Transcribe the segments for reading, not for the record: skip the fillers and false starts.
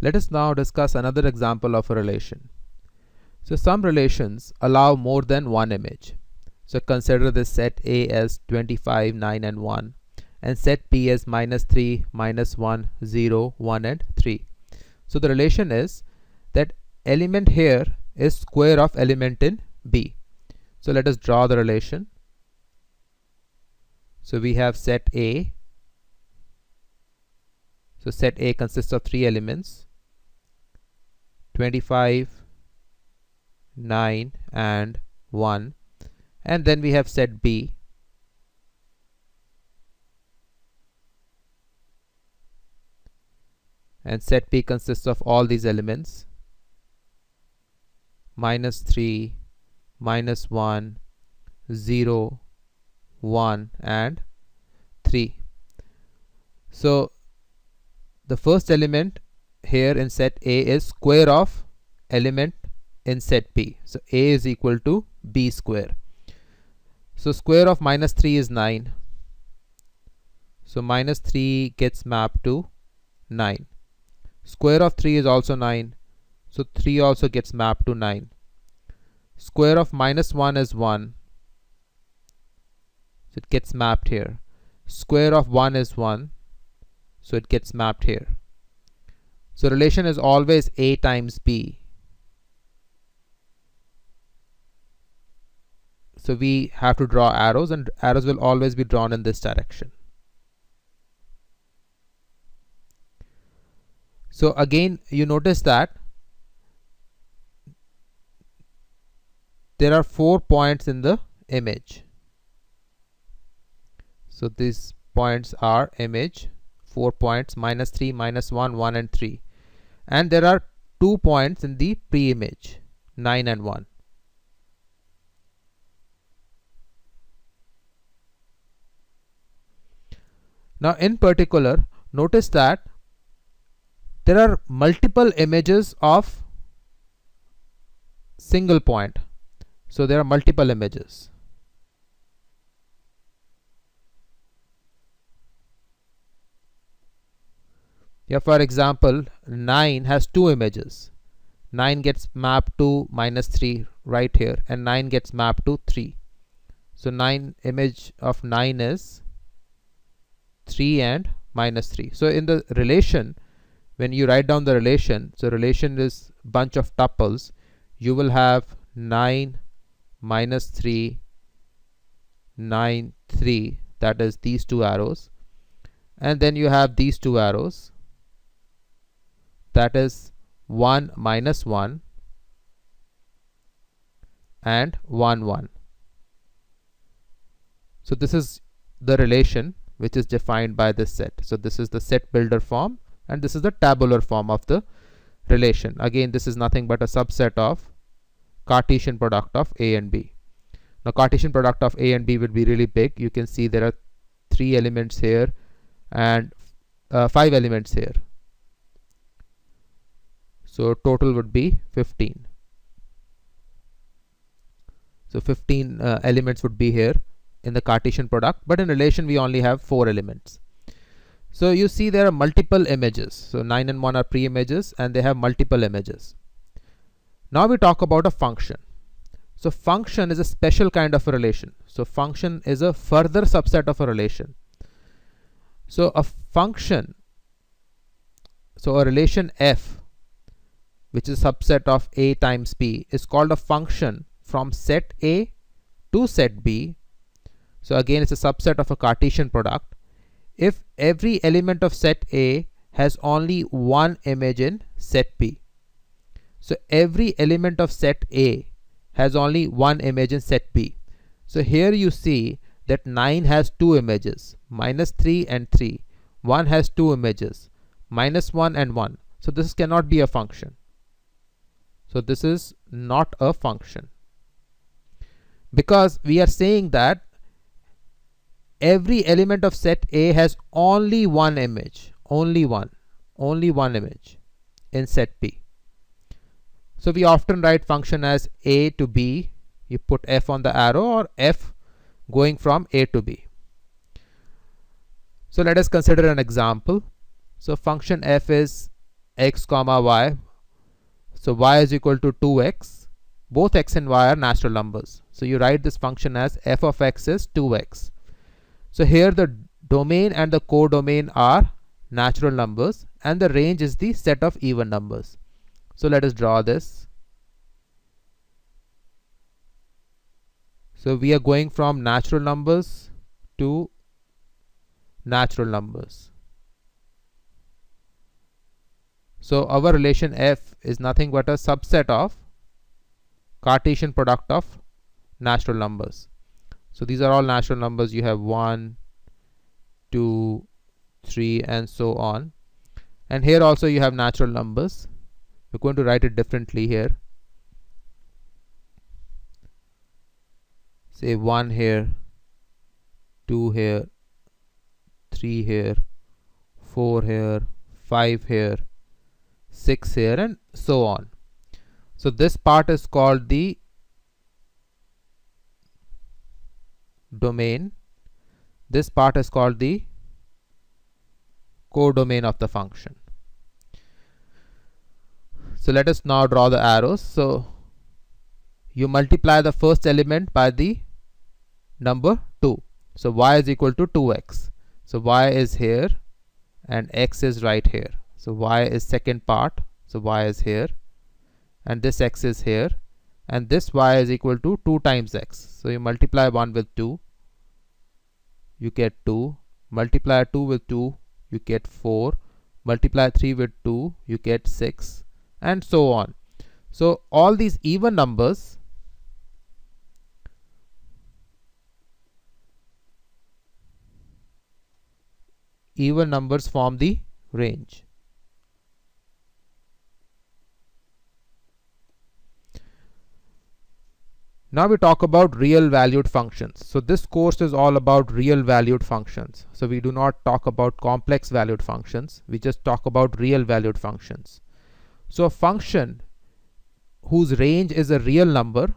Let us now discuss another example of a relation. So some relations allow more than one image. So consider this set A as 25, 9 and 1 and set B as -3, -1, 0, 1 and 3. So the relation is that element here is square of element in B. So let us draw the relation. So we have set A. So set A consists of 3 elements, 25, 9 and 1, and then we have set B. And set B consists of all these elements, -3, -1, 0, 1 and 3. So the first element here in set A is square of element in set B. So A is equal to B square. So square of -3 is 9. So -3 gets mapped to 9. Square of 3 is also 9. So 3 also gets mapped to 9. Square of -1 is 1. So it gets mapped here. Square of 1 is 1. So it gets mapped here. So relation is always A times B. So we have to draw arrows, and arrows will always be drawn in this direction. So again, you notice that there are 4 points in the image. So these points are image, 4 points, -3, -1, 1 and 3. And there are 2 points in the pre-image, 9 and 1. Now in particular, notice that there are multiple images of single point. So there are multiple images. Yeah, for example, 9 has 2 images. 9 gets mapped to -3 right here, and 9 gets mapped to 3. So 9 image of 9 is 3 and -3. So in the relation, when you write down the relation, so relation is bunch of tuples, you will have 9, -3, 9, 3, that is these 2 arrows, and then you have these 2 arrows, that is 1, -1 and 1, 1. So this is the relation which is defined by this set. So this is the set builder form, and this is the tabular form of the relation. Again, this is nothing but a subset of Cartesian product of A and B. Now Cartesian product of A and B will be really big. You can see there are 3 elements here and 5 elements here. So total would be 15. So 15 elements would be here in the Cartesian product, but in relation we only have 4 elements. So you see there are multiple images. So 9 and 1 are pre-images, and they have multiple images. Now we talk about a function. So function is a special kind of a relation. So function is a further subset of a relation. So a function, so a relation f, which is a subset of A times B, is called a function from set A to set B. So again, it's a subset of a Cartesian product if every element of set A has only one image in set B. So every element of set A has only one image in set B. So here you see that 9 has 2 images, -3 and 3. 1 has 2 images, -1 and 1. So this cannot be a function. So this is not a function, because we are saying that every element of set A has only one image, only one image in set B. So we often write function as A to B. You put f on the arrow, or f going from A to B. So let us consider an example. So function f is x comma y. So y is equal to 2x. Both x and y are natural numbers. So you write this function as f of x is 2x. So here the domain and the codomain are natural numbers and the range is the set of even numbers. So let us draw this. So we are going from natural numbers to natural numbers. So our relation f is nothing but a subset of Cartesian product of natural numbers. So these are all natural numbers. You have 1, 2, 3 and so on. And here also you have natural numbers. We're going to write it differently here. Say 1 here, 2 here, 3 here, 4 here, 5 here, 6 here and so on. So this part is called the domain. This part is called the codomain of the function. So let us now draw the arrows. So you multiply the first element by the number 2. So y is equal to 2x. So y is here and x is right here. So y is second part. So y is here and this x is here and this y is equal to 2 times x. So you multiply 1 with 2, you get 2. Multiply 2 with 2, you get 4. Multiply 3 with 2, you get 6 and so on. So all these even numbers form the range. Now we talk about real valued functions. So this course is all about real valued functions. So we do not talk about complex valued functions. We just talk about real valued functions. So a function whose range is a real number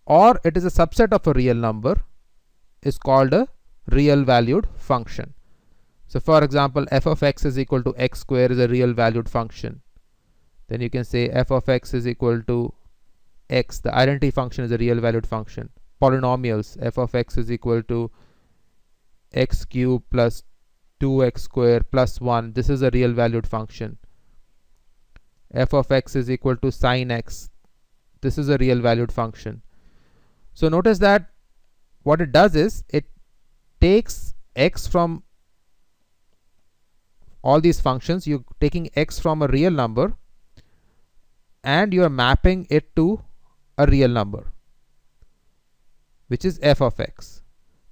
or it is a subset of a real number is called a real valued function. So for example, f of x is equal to x square is a real valued function. Then you can say f of x is equal to x, the identity function, is a real valued function. Polynomials, f of x is equal to x cube plus 2x square plus 1, this is a real valued function. F of x is equal to sine x, this is a real valued function. So notice that what it does is it takes x from all these functions. You're taking x from a real number and you are mapping it to a real number, which is f of x.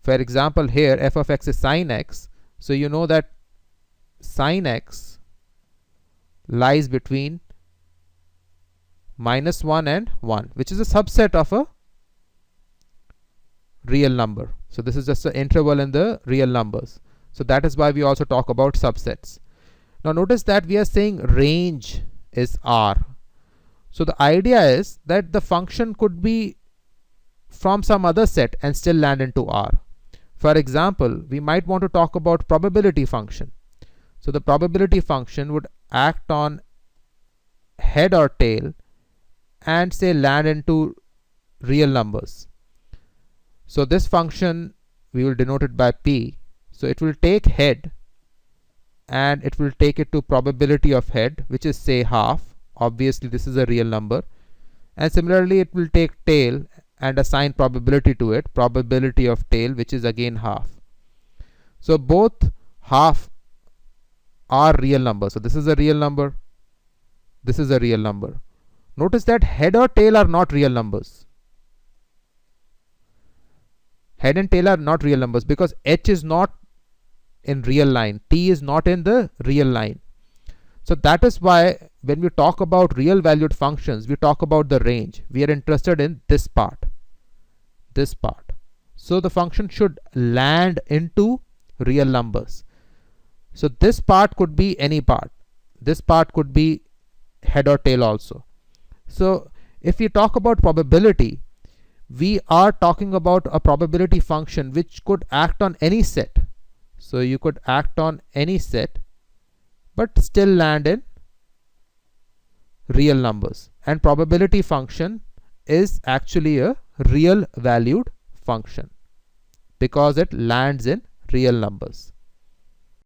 For example, here f of x is sine x, so you know that sine x lies between -1 and 1, which is a subset of a real number. So this is just an interval in the real numbers. So that is why we also talk about subsets. Now notice that we are saying range is R. So the idea is that the function could be from some other set and still land into R. For example, we might want to talk about probability function. So the probability function would act on head or tail and say land into real numbers. So this function we will denote it by P. So it will take head and it will take it to probability of head, which is say half. Obviously this is a real number. And similarly it will take tail and assign probability to it, probability of tail, which is again half. So both half are real numbers. So this is a real number, this is a real number. Notice that head or tail are not real numbers. Head and tail are not real numbers because h is not in real line, t is not in the real line. So that is why when we talk about real valued functions, we talk about the range. We are interested in this part, this part. So the function should land into real numbers. So this part could be any part. This part could be head or tail also. So if we talk about probability, we are talking about a probability function which could act on any set. So you could act on any set but still land in real numbers. And probability function is actually a real valued function because it lands in real numbers.